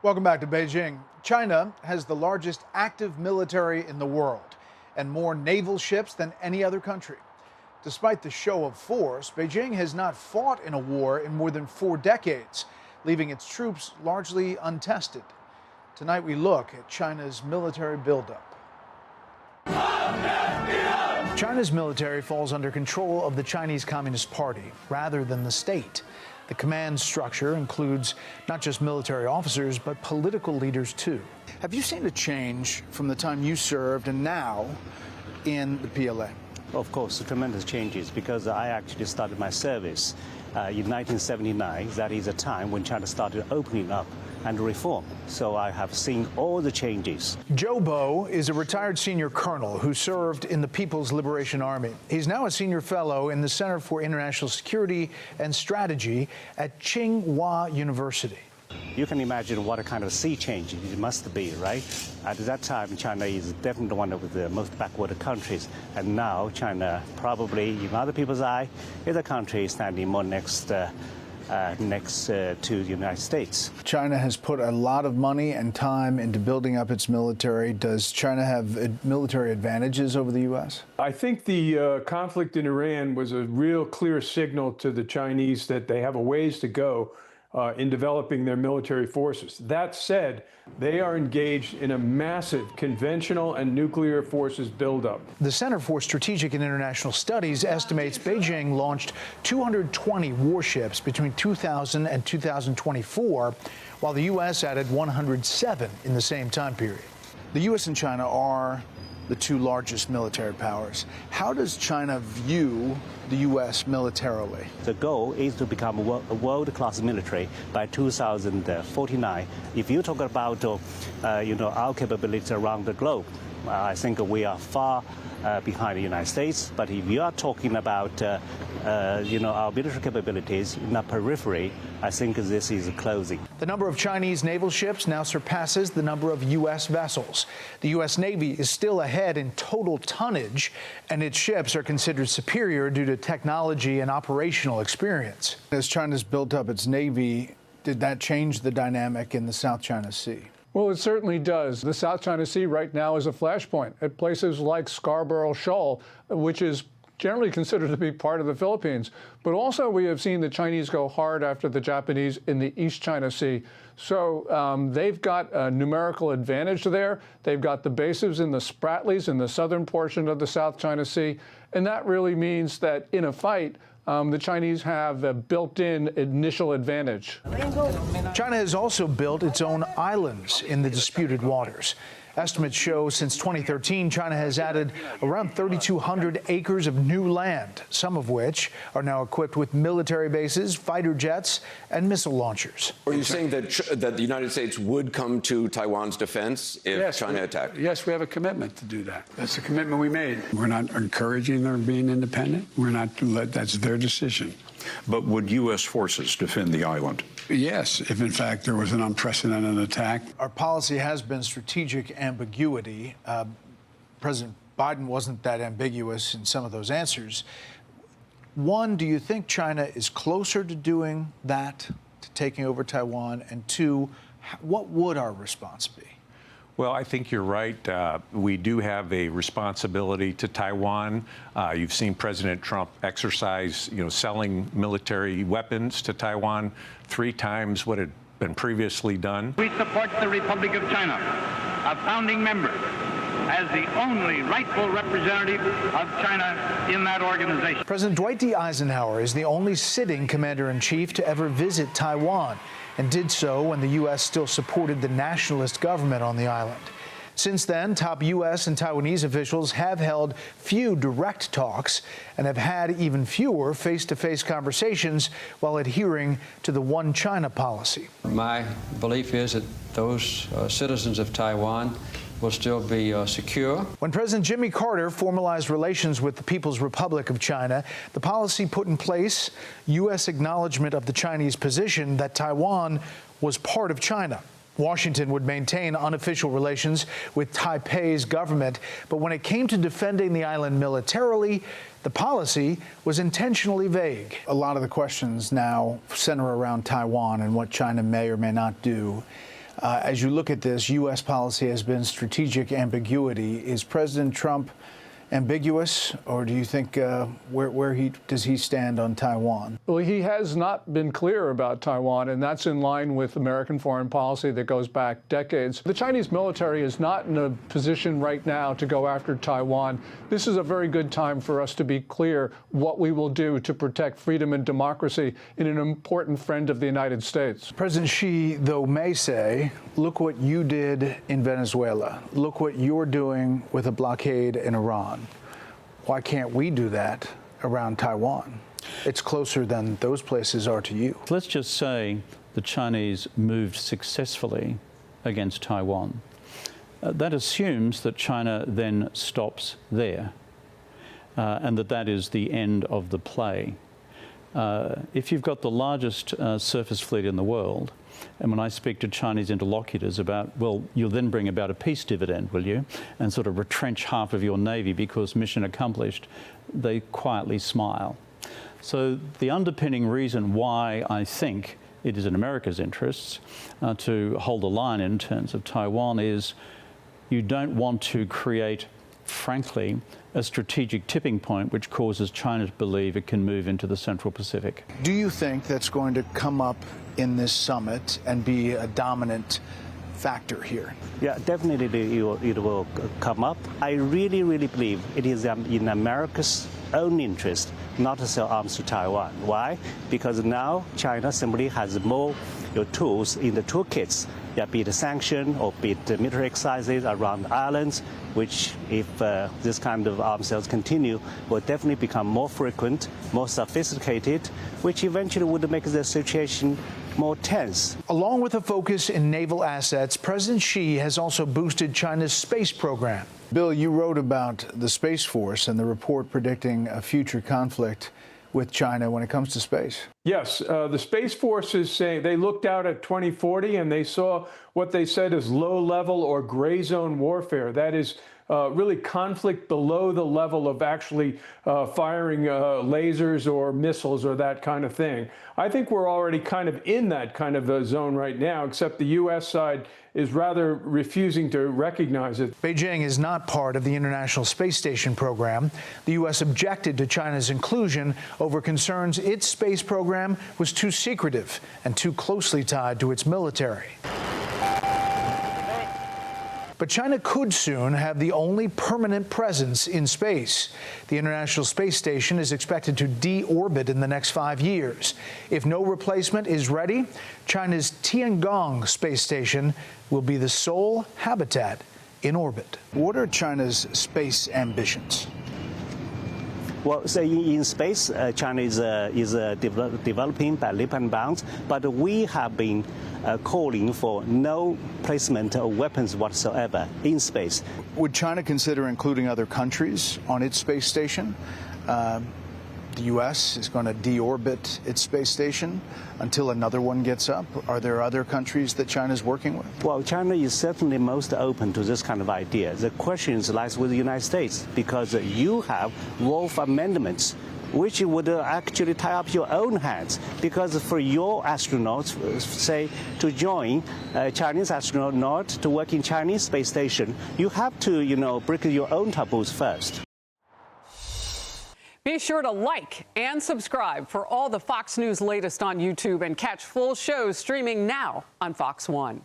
Welcome back to Beijing. China has the largest active military in the world and more naval ships than any other country. Despite the show of force, Beijing has not fought in a war in more than 4 decades, leaving its troops largely untested. Tonight we look at China's military buildup. China's military falls under control of the Chinese Communist Party rather than the state. The command structure includes not just military officers, but political leaders too. Have you seen a change from the time you served and now in the PLA? Of course, tremendous changes, because I actually started my service in 1979. That is a time when China started opening up and reform. So I have seen all the changes. Joe Bo is a retired senior colonel who served in the People's Liberation Army. He's now a senior fellow in the Center for International Security and Strategy at Tsinghua University. You can imagine what a kind of sea change it must be, right? At that time, China is definitely one of the most backward countries. And now China, probably in other people's eye, is a country standing more next to the United States. China has put a lot of money and time into building up its military. Does China have military advantages over the U.S.? I think the conflict in Iran was a real clear signal to the Chinese that they have a ways to go in developing their military forces. That said, they are engaged in a massive conventional and nuclear forces buildup. The Center for Strategic and International Studies estimates Beijing launched 220 warships between 2000 and 2024, while the U.S. added 107 in the same time period. The U.S. and China are the 2 largest military powers. How does China view the U.S. militarily? The goal is to become a world-class military by 2049. If you talk about, our capabilities around the globe, I think we are far behind the United States. But if you are talking about, our military capabilities in the periphery, I think this is closing. The number of Chinese naval ships now surpasses the number of U.S. vessels. The U.S. Navy is still ahead in total tonnage, and its ships are considered superior due to technology and operational experience. As China's built up its Navy, did that change the dynamic in the South China Sea? Well, it certainly does. The South China Sea right now is a flashpoint at places like Scarborough Shoal, which is generally considered to be part of the Philippines. But also we have seen the Chinese go hard after the Japanese in the East China Sea. So they've got a numerical advantage there. They've got the bases in the Spratlys in the southern portion of the South China Sea. And that really means that in a fight, the Chinese have a built-in initial advantage. China has also built its own islands in the disputed waters. Estimates show since 2013, China has added around 3,200 acres of new land, some of which are now equipped with military bases, fighter jets, and missile launchers. Are you saying that the United States would come to Taiwan's defense if China attacked? Yes, we have a commitment to do that. That's a commitment we made. We're not encouraging their being independent. We're not. That's their decision. But would U.S. forces defend the island? Yes, if in fact there was an unprecedented attack. Our policy has been strategic ambiguity. President Biden wasn't that ambiguous in some of those answers. One, do you think China is closer to doing that, to taking over Taiwan? And 2, what would our response be? Well, I think you're right. We do have a responsibility to Taiwan. You've seen President Trump exercise, selling military weapons to Taiwan 3 times what had been previously done. We support the Republic of China, a founding member, as the only rightful representative of China in that organization. President Dwight D. Eisenhower is the only sitting commander-in-chief to ever visit Taiwan, and did so when the U.S. still supported the nationalist government on the island. Since then, top U.S. and Taiwanese officials have held few direct talks and have had even fewer face-to-face conversations while adhering to the One China policy. My belief is that those citizens of Taiwan will still be secure. When President Jimmy Carter formalized relations with the People's Republic of China, the policy put in place U.S. acknowledgement of the Chinese position that Taiwan was part of China. Washington would maintain unofficial relations with Taipei's government, but when it came to defending the island militarily, the policy was intentionally vague. A lot of the questions now center around Taiwan and what China may or may not do. As you look at this, U.S. policy has been strategic ambiguity. Is President Trump ambiguous, or do you think does he stand on Taiwan? Well, he has not been clear about Taiwan, and that's in line with American foreign policy that goes back decades. The Chinese military is not in a position right now to go after Taiwan. This is a very good time for us to be clear what we will do to protect freedom and democracy in an important friend of the United States. President Xi, though, may say, look what you did in Venezuela. Look what you're doing with a blockade in Iran. Why can't we do that around Taiwan? It's closer than those places are to you. Let's just say the Chinese moved successfully against Taiwan. That assumes that China then stops there and that is the end of the play. If you've got the largest surface fleet in the world, and when I speak to Chinese interlocutors about, well, you'll then bring about a peace dividend, will you? And sort of retrench half of your navy because mission accomplished, they quietly smile. So the underpinning reason why I think it is in America's interests to hold a line in terms of Taiwan is you don't want to create, frankly, a strategic tipping point which causes China to believe it can move into the Central Pacific. Do you think that's going to come up in this summit and be a dominant factor here? Yeah, definitely it will come up. I really, really believe it is in America's own interest not to sell arms to Taiwan. Why? Because now China simply has more tools in the toolkits, be it sanction or be it military exercises around islands, which if this kind of arms sales continue, will definitely become more frequent, more sophisticated, which eventually would make the situation more tense. Along with a focus in naval assets, President Xi has also boosted China's space program. Bill, you wrote about the Space Force and the report predicting a future conflict with China when it comes to space. Yes, the Space Force is saying they looked out at 2040 and they saw what they said is low-level or gray zone warfare. That is really conflict below the level of actually firing lasers or missiles or that kind of thing. I think we're already kind of in that kind of a zone right now, except the U.S. side is rather refusing to recognize it. Beijing is not part of the International Space Station program. The U.S. objected to China's inclusion over concerns its space program was too secretive and too closely tied to its military. But China could soon have the only permanent presence in space. The International Space Station is expected to deorbit in the next 5 years. If no replacement is ready, China's Tiangong space station will be the sole habitat in orbit. What are China's space ambitions? Well, so in space, China is developing by leaps and bounds, but we have been calling for no placement of weapons whatsoever in space. Would China consider including other countries on its space station? The U.S. is going to deorbit its space station until another one gets up. Are there other countries that China is working with? Well, China is certainly most open to this kind of idea. The question lies with the United States, because you have Wolf amendments which would actually tie up your own hands, because for your astronauts, say, to join a Chinese astronaut to work in Chinese space station, you have to, break your own taboos first. Be sure to like and subscribe for all the Fox News latest on YouTube, and catch full shows streaming now on Fox One.